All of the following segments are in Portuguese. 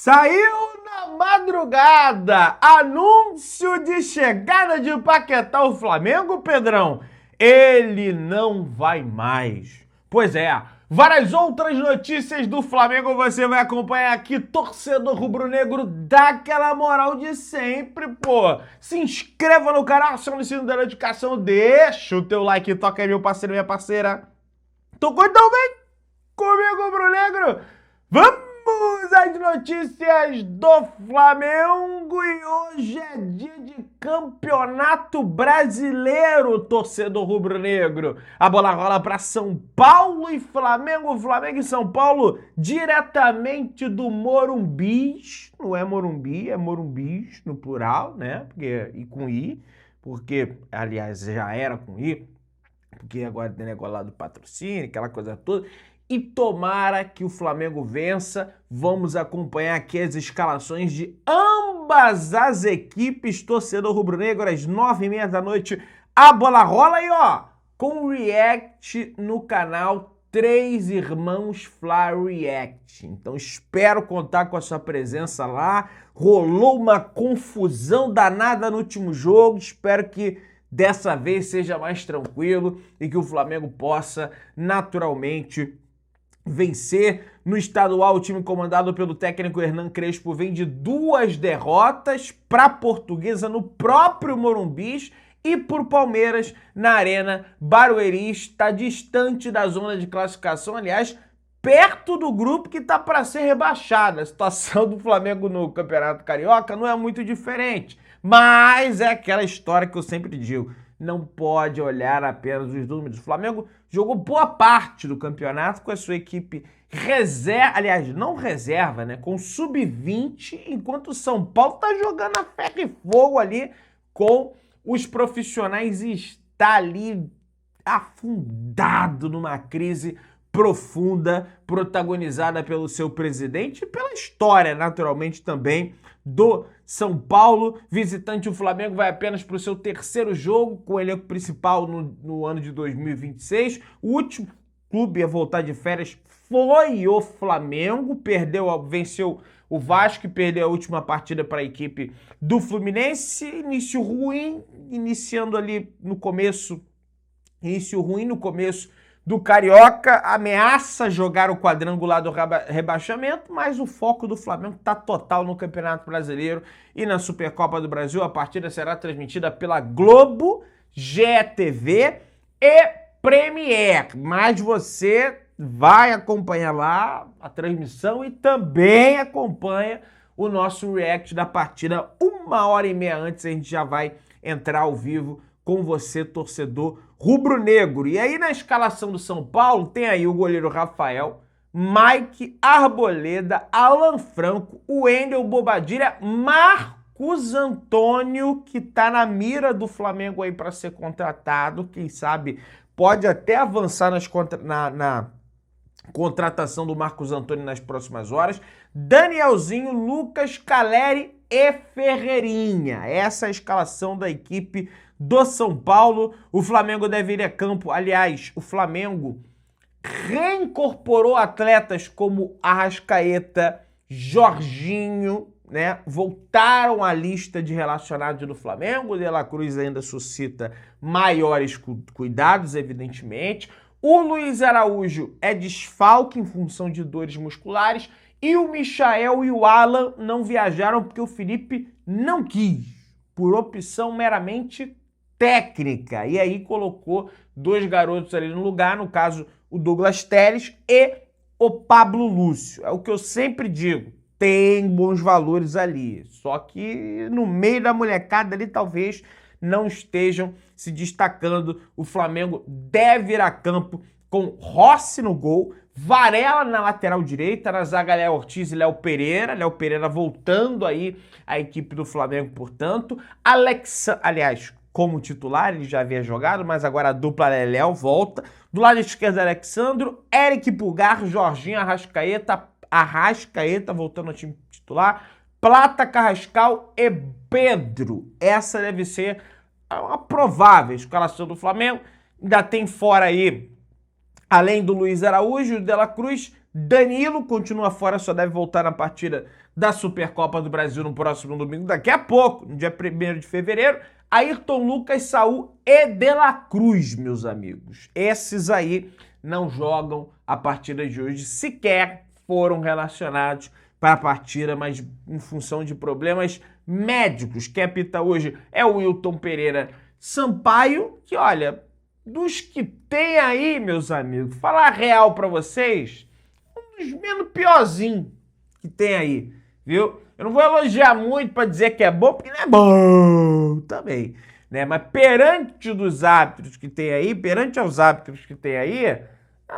Saiu na madrugada anúncio de chegada de Paquetá ao Flamengo, Pedrão. Ele não vai mais. Pois é, várias outras notícias do Flamengo você vai acompanhar aqui. Torcedor rubro-negro, dá aquela moral de sempre, pô. Se inscreva no canal, aciona o sino da notificação, deixa o teu like, toca aí, meu parceiro, minha parceira. Tocou então bem comigo, rubro-negro? Vamos às notícias do Flamengo e hoje é dia de Campeonato Brasileiro, torcedor rubro-negro. A bola rola para São Paulo e Flamengo e São Paulo diretamente do Morumbis. Não é Morumbi, é Morumbis no plural, né? E com I, porque aliás já era com I, porque agora tem negócio lá do patrocínio, aquela coisa toda. E tomara que o Flamengo vença. Vamos acompanhar aqui as escalações de ambas as equipes. Torcedor rubro-negro, às 9h30 da noite, a bola rola e ó, com react no canal Três Irmãos Fla React. Então espero contar com a sua presença lá. Rolou uma confusão danada no último jogo. Espero que dessa vez seja mais tranquilo e que o Flamengo possa naturalmente vencer. No estadual, o time comandado pelo técnico Hernan Crespo vem de 2 derrotas para a Portuguesa no próprio Morumbis e por Palmeiras na Arena Barueri. Está distante da zona de classificação, aliás, perto do grupo que está para ser rebaixado. A situação do Flamengo no Campeonato Carioca não é muito diferente, mas é aquela história que eu sempre digo. Não pode olhar apenas os números. O Flamengo jogou boa parte do campeonato com a sua equipe reserva, aliás, não reserva, né? Com sub-20, enquanto o São Paulo tá jogando a ferro e fogo ali com os profissionais e está ali afundado numa crise profunda, protagonizada pelo seu presidente e pela história, naturalmente, também do São Paulo. Visitante, o Flamengo vai apenas para o seu 3º jogo com o elenco principal no ano de 2026. O último clube a voltar de férias foi o Flamengo, venceu o Vasco e perdeu a última partida para a equipe do Fluminense. Início ruim, início ruim no começo do Carioca, ameaça jogar o quadrangular do rebaixamento, mas o foco do Flamengo está total no Campeonato Brasileiro e na Supercopa do Brasil. A partida será transmitida pela Globo, GETV e Premier, mas você vai acompanhar lá a transmissão e também acompanha o nosso react da partida 1h30 antes. A gente já vai entrar ao vivo com você, torcedor rubro-negro. E aí na escalação do São Paulo tem aí o goleiro Rafael, Mike, Arboleda, Alan Franco, Wendel, Bobadilha, Marcos Antônio, que tá na mira do Flamengo aí para ser contratado. Quem sabe pode até avançar na contratação do Marcos Antônio nas próximas horas. Danielzinho, Lucas, Caleri e Ferreirinha. Essa é a escalação da equipe do São Paulo. O Flamengo deve ir a campo. Aliás, o Flamengo reincorporou atletas como Arrascaeta, Jorginho, né? Voltaram à lista de relacionados do Flamengo. O De La Cruz ainda suscita maiores cuidados, evidentemente. O Luiz Araújo é desfalque em função de dores musculares. E o Michael e o Alan não viajaram porque o Felipe não quis, por opção meramente técnica. E aí colocou 2 garotos ali no lugar, no caso o Douglas Telles e o Pablo Lúcio. É o que eu sempre digo, tem bons valores ali, só que no meio da molecada ali talvez não estejam se destacando. O Flamengo deve ir a campo com Rossi no gol, Varela na lateral direita, na zaga Léo Ortiz e Léo Pereira voltando aí a equipe do Flamengo, portanto. Aliás, como titular, ele já havia jogado, mas agora a dupla Léo volta. Do lado esquerdo, Alexandro, Eric Pulgar, Jorginho, Arrascaeta voltando ao time titular, Plata, Carrascal e Pedro. Essa deve ser a provável escalação do Flamengo. Ainda tem fora aí, além do Luiz Araújo, o De La Cruz, Danilo continua fora, só deve voltar na partida da Supercopa do Brasil no próximo domingo, daqui a pouco, no dia 1º de fevereiro. Ayrton Lucas, Saul e De La Cruz, meus amigos. Esses aí não jogam a partida de hoje, sequer foram relacionados para a partida, mas em função de problemas médicos. Quem apita hoje é o Wilton Pereira Sampaio, que olha, dos que tem aí, meus amigos, falar real para vocês, um dos menos piorzinhos que tem aí, viu? Eu não vou elogiar muito para dizer que é bom, porque não é bom também, né? Mas perante dos árbitros que tem aí, perante aos árbitros que tem aí, é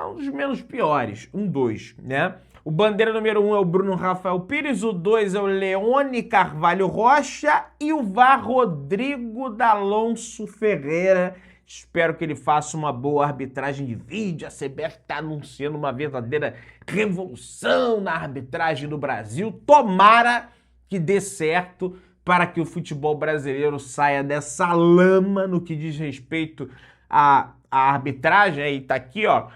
um dos menos piores, 2, né? O bandeira número 1 é o Bruno Rafael Pires, o 2 é o Leone Carvalho Rocha e o VAR Rodrigo D'Alonso Ferreira. Espero que ele faça uma boa arbitragem de vídeo. A CBF está anunciando uma verdadeira revolução na arbitragem do Brasil. Tomara que dê certo para que o futebol brasileiro saia dessa lama no que diz respeito à arbitragem. Aí tá aqui, ó.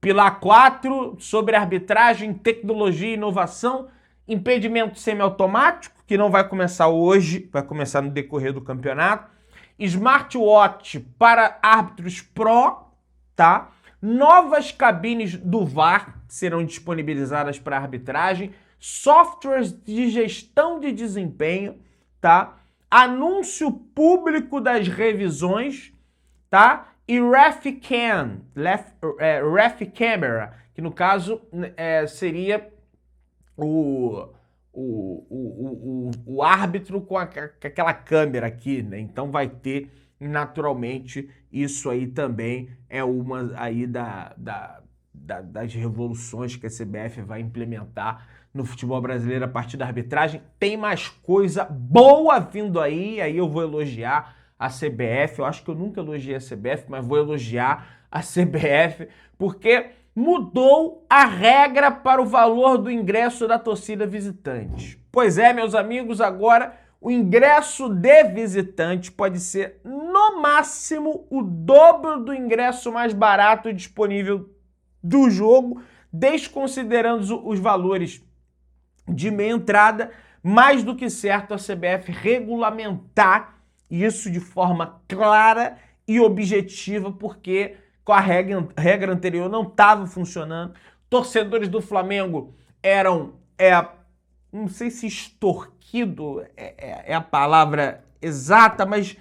Pilar 4, sobre arbitragem, tecnologia e inovação, impedimento semiautomático, que não vai começar hoje, vai começar no decorrer do campeonato. Smartwatch para árbitros pró, tá? Novas cabines do VAR serão disponibilizadas para arbitragem, softwares de gestão de desempenho, tá? Anúncio público das revisões, tá? E Ref Camera, que no caso seria o árbitro com aquela câmera aqui, né? Então vai ter naturalmente isso aí também é uma aí das revoluções que a CBF vai implementar no futebol brasileiro a partir da arbitragem. Tem mais coisa boa vindo aí eu vou elogiar a CBF. Eu acho que eu nunca elogiei a CBF, mas vou elogiar a CBF porque mudou a regra para o valor do ingresso da torcida visitante. Pois é, meus amigos, agora o ingresso de visitante pode ser, no máximo, o dobro do ingresso mais barato disponível do jogo, desconsiderando os valores de meia entrada. Mais do que certo a CBF regulamentar isso de forma clara e objetiva, porque com a regra anterior não estava funcionando. Torcedores do Flamengo eram, não sei se extorquido é a palavra exata, mas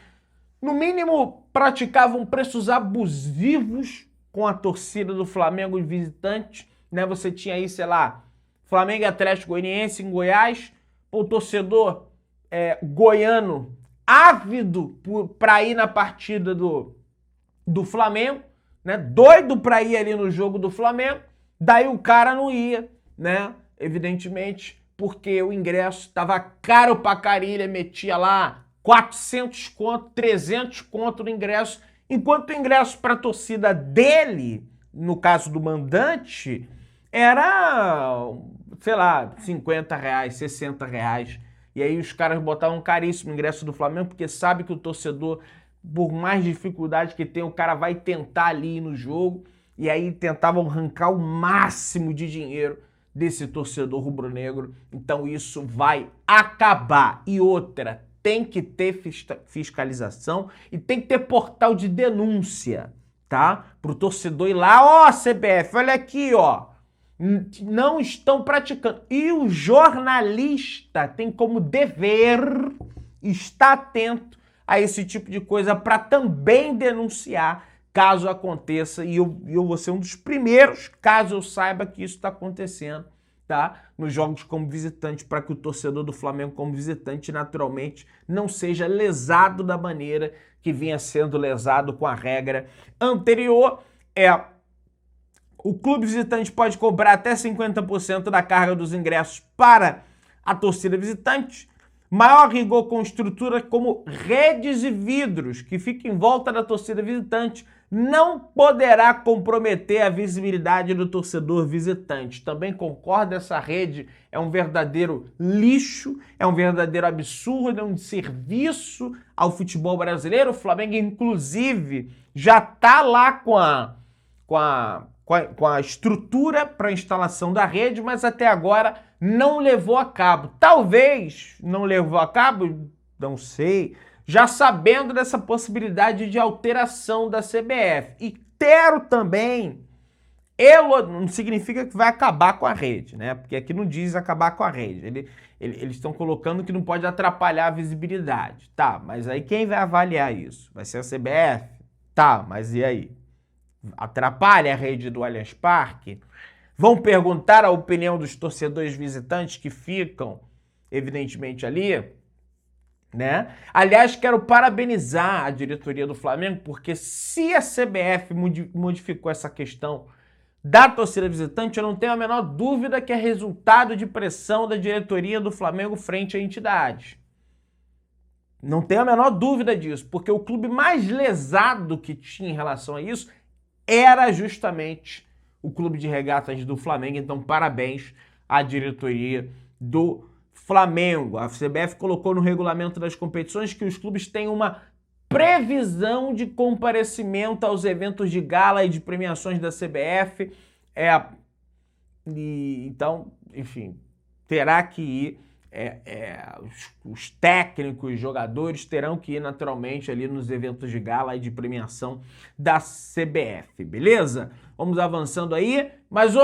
no mínimo praticavam preços abusivos com a torcida do Flamengo visitante, né? Você tinha aí, sei lá, Flamengo e Atlético Goianiense em Goiás, o torcedor goiano ávido para ir na partida do Flamengo, né? Doido para ir ali no jogo do Flamengo, daí o cara não ia, né? Evidentemente, porque o ingresso estava caro pra carilha, metia lá 400 conto, 300 conto no ingresso, enquanto o ingresso para a torcida dele, no caso do mandante, era, sei lá, 50 reais, 60 reais. E aí os caras botavam caríssimo o ingresso do Flamengo, porque sabe que o torcedor, por mais dificuldade que tem, o cara vai tentar ali ir no jogo, e aí tentavam arrancar o máximo de dinheiro desse torcedor rubro-negro. Então isso vai acabar. E outra, tem que ter fiscalização e tem que ter portal de denúncia, tá? Pro torcedor ir lá, ó, CBF, olha aqui, ó. Não estão praticando. E o jornalista tem como dever estar atento a esse tipo de coisa para também denunciar caso aconteça. E eu vou ser um dos primeiros, caso eu saiba que isso está acontecendo, tá? Nos jogos como visitante, para que o torcedor do Flamengo como visitante, naturalmente, não seja lesado da maneira que vinha sendo lesado com a regra anterior. O clube visitante pode cobrar até 50% da carga dos ingressos para a torcida visitante. Maior rigor com estrutura como redes e vidros que ficam em volta da torcida visitante não poderá comprometer a visibilidade do torcedor visitante. Também concordo, essa rede é um verdadeiro lixo, é um verdadeiro absurdo, é um serviço ao futebol brasileiro. O Flamengo, inclusive, já está lá com com a estrutura para a instalação da rede, mas até agora não levou a cabo. Talvez não levou a cabo, não sei, já sabendo dessa possibilidade de alteração da CBF. E quero também, não significa que vai acabar com a rede, né? Porque aqui não diz acabar com a rede. Eles estão colocando que não pode atrapalhar a visibilidade. Tá, mas aí quem vai avaliar isso? Vai ser a CBF? Tá, mas e aí? Atrapalha a rede do Allianz Parque? Vão perguntar a opinião dos torcedores visitantes que ficam, evidentemente, ali, né? Aliás, quero parabenizar a diretoria do Flamengo, porque se a CBF modificou essa questão da torcida visitante, eu não tenho a menor dúvida que é resultado de pressão da diretoria do Flamengo frente a entidades. Não tenho a menor dúvida disso, porque o clube mais lesado que tinha em relação a isso era justamente o Clube de Regatas do Flamengo. Então, parabéns à diretoria do Flamengo. A CBF colocou no regulamento das competições que os clubes têm uma previsão de comparecimento aos eventos de gala e de premiações da CBF. Então, enfim, terá que ir. Os técnicos, os jogadores terão que ir naturalmente ali nos eventos de gala e de premiação da CBF, beleza? Vamos avançando aí, mas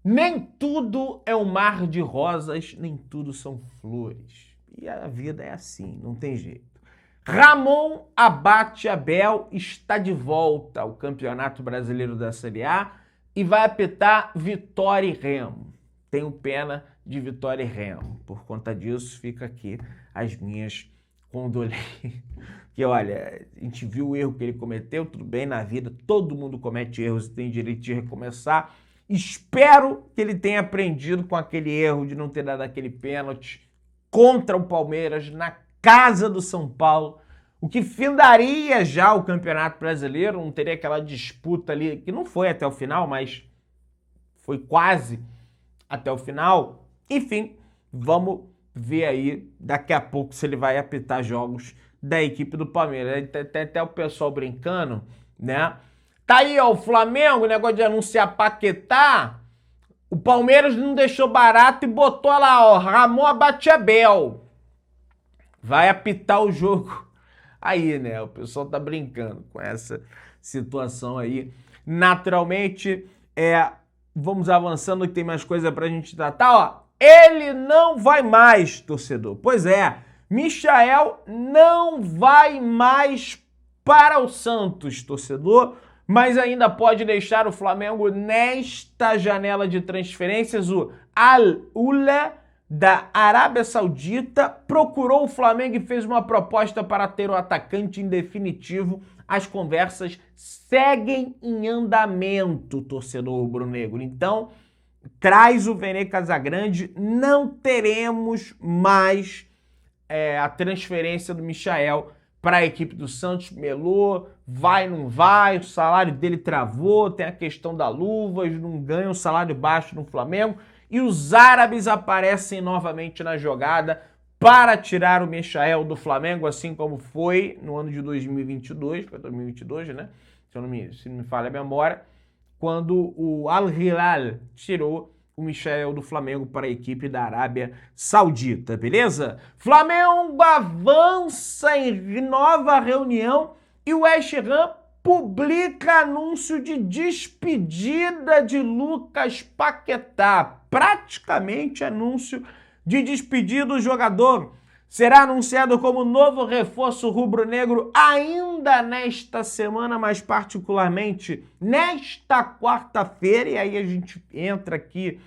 nem tudo é um mar de rosas, nem tudo são flores. E a vida é assim, não tem jeito. Ramon Abate Abel está de volta ao Campeonato Brasileiro da Série A e vai apitar Vitória e Remo. Tenho pena de Vitória e Remo. Por conta disso, fica aqui as minhas condolências. Porque, olha, a gente viu o erro que ele cometeu, tudo bem, na vida todo mundo comete erros e tem direito de recomeçar. Espero que ele tenha aprendido com aquele erro de não ter dado aquele pênalti contra o Palmeiras na casa do São Paulo, o que findaria já o Campeonato Brasileiro, não teria aquela disputa ali, que não foi até o final, mas foi quase até o final. Enfim, vamos ver aí daqui a pouco se ele vai apitar jogos da equipe do Palmeiras. Tem até o pessoal brincando, né? Tá aí, o Flamengo, o negócio de anunciar Paquetá, o Palmeiras não deixou barato e botou lá, Ramon Abate Abel. Vai apitar o jogo aí, né? O pessoal tá brincando com essa situação aí. Naturalmente, vamos avançando que tem mais coisa pra gente tratar, Ele não vai mais, torcedor. Pois é, Michael não vai mais para o Santos, torcedor, mas ainda pode deixar o Flamengo nesta janela de transferências. O Al-Ula da Arábia Saudita procurou o Flamengo e fez uma proposta para ter o atacante em definitivo. As conversas seguem em andamento, torcedor rubro-negro. Então, traz o Vene Casagrande, não teremos mais a transferência do Michael para a equipe do Santos. Melou, vai, não vai, o salário dele travou, tem a questão da luvas, não ganha um salário baixo no Flamengo, e os árabes aparecem novamente na jogada para tirar o Michael do Flamengo, assim como foi no ano de 2022, foi 2022, né? Se não me falha a memória, quando o Al-Hilal tirou o Michael do Flamengo para a equipe da Arábia Saudita, beleza? Flamengo avança em nova reunião e o West Ham publica anúncio de despedida de Lucas Paquetá. Praticamente anúncio de despedida do jogador. Será anunciado como novo reforço rubro-negro ainda nesta semana, mais particularmente nesta quarta-feira. E aí a gente entra aqui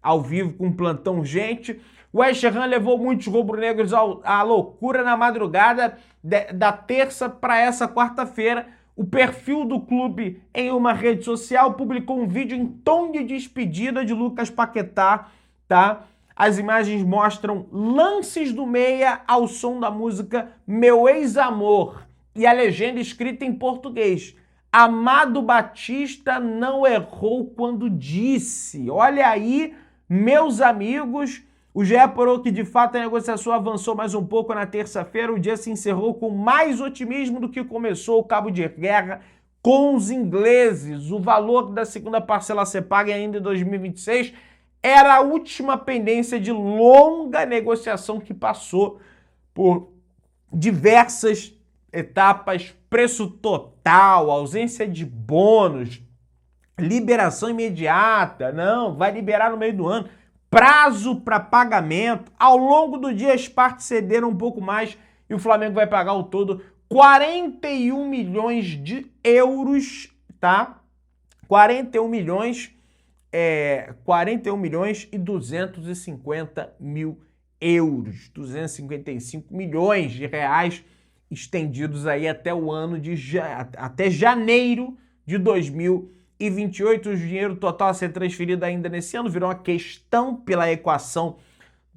ao vivo com um plantão urgente. O West Ham levou muitos rubro-negros à loucura na madrugada da terça para essa quarta-feira. O perfil do clube em uma rede social publicou um vídeo em tom de despedida de Lucas Paquetá, tá? As imagens mostram lances do meia ao som da música Meu Ex-Amor e a legenda escrita em português. Amado Batista não errou quando disse. Olha aí, meus amigos, o GE apurou que de fato a negociação avançou mais um pouco na terça-feira. O dia se encerrou com mais otimismo do que começou. O cabo de guerra com os ingleses. O valor da segunda parcela a ser paga ainda em 2026 era a última pendência de longa negociação que passou por diversas etapas, preço total, ausência de bônus, liberação imediata, não, vai liberar no meio do ano, prazo para pagamento. Ao longo do dia as partes cederam um pouco mais e o Flamengo vai pagar ao todo 41 milhões de euros, tá? 41 milhões e 250 mil euros, 255 milhões de reais estendidos aí até o ano até janeiro de 2028. O dinheiro total a ser transferido ainda nesse ano virou uma questão pela equação,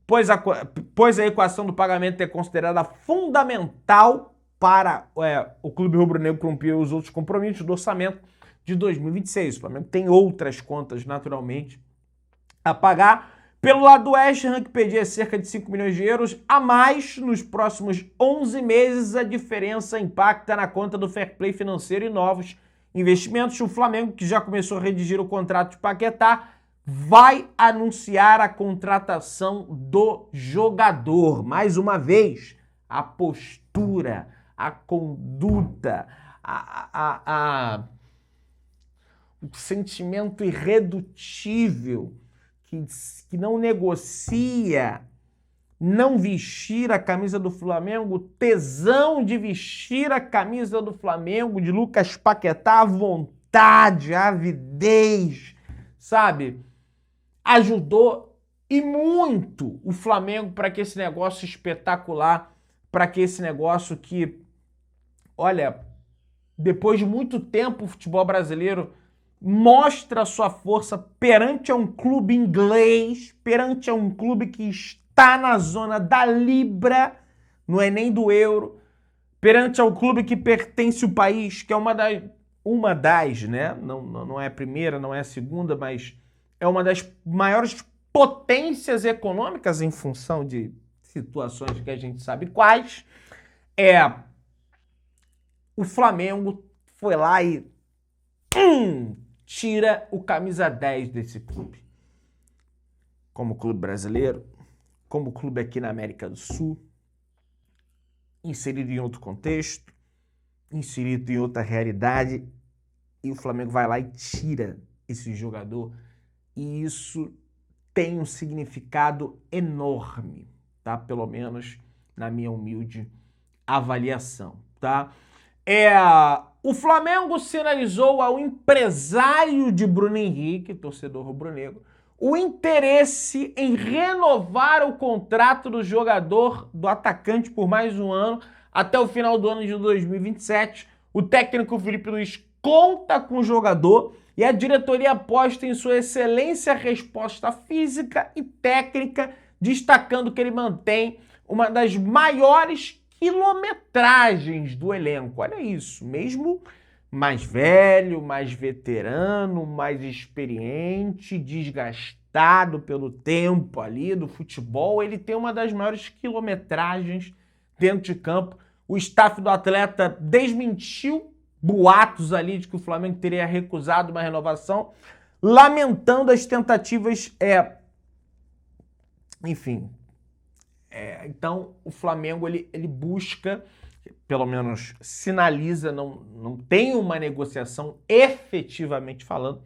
pois a equação do pagamento é considerada fundamental para o Clube Rubro-Negro cumprir os outros compromissos do orçamento de 2026. O Flamengo tem outras contas, naturalmente, a pagar. Pelo lado do West Ham, que pedia cerca de 5 milhões de euros a mais nos próximos 11 meses, a diferença impacta na conta do fair play financeiro e novos investimentos. O Flamengo, que já começou a redigir o contrato de Paquetá, vai anunciar a contratação do jogador. Mais uma vez, a postura, a conduta, o sentimento irredutível que não negocia não vestir a camisa do Flamengo, o tesão de vestir a camisa do Flamengo, de Lucas Paquetá, a vontade, a avidez, sabe? Ajudou e muito o Flamengo para que esse negócio espetacular, para que esse negócio que, olha, depois de muito tempo o futebol brasileiro mostra sua força perante a um clube inglês, perante a um clube que está na zona da Libra, não é nem do euro, perante ao clube que pertence ao país, que é uma das, né? Não é a primeira, não é a segunda, mas é uma das maiores potências econômicas em função de situações que a gente sabe quais. O Flamengo foi lá e tira o camisa 10 desse clube. Como clube brasileiro, como clube aqui na América do Sul, inserido em outro contexto, inserido em outra realidade, e o Flamengo vai lá e tira esse jogador, e isso tem um significado enorme, tá? Pelo menos na minha humilde avaliação, tá? O Flamengo sinalizou ao empresário de Bruno Henrique, torcedor rubro-negro, o interesse em renovar o contrato do jogador, do atacante, por mais um ano, até o final do ano de 2027. O técnico Felipe Luiz conta com o jogador e a diretoria aposta em sua excelência resposta física e técnica, destacando que ele mantém uma das maiores quilometragens do elenco. Olha isso, mesmo mais velho, mais veterano, mais experiente, desgastado pelo tempo ali do futebol, ele tem uma das maiores quilometragens dentro de campo. O staff do atleta desmentiu boatos ali de que o Flamengo teria recusado uma renovação, lamentando as tentativas, então o Flamengo ele busca, pelo menos sinaliza, não tem uma negociação efetivamente falando,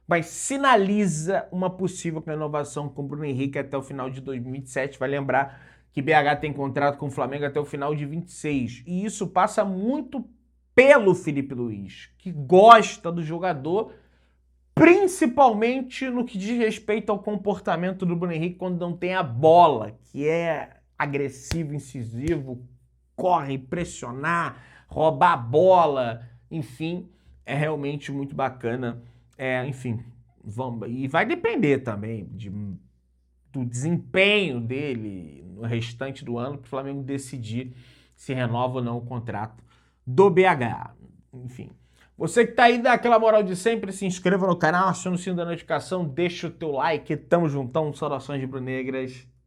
mas sinaliza uma possível renovação com o Bruno Henrique até o final de 2027. Vai lembrar que BH tem contrato com o Flamengo até o final de 26. E isso passa muito pelo Felipe Luiz, que gosta do jogador, principalmente no que diz respeito ao comportamento do Bruno Henrique quando não tem a bola, que é agressivo, incisivo, corre, pressionar, roubar a bola, enfim, é realmente muito bacana. E vai depender também do desempenho dele no restante do ano para o Flamengo decidir se renova ou não o contrato do BH. Enfim, você que tá aí, dá aquela moral de sempre, se inscreva no canal, aciona o sino da notificação, deixa o teu like, tamo juntão, saudações rubro-negras.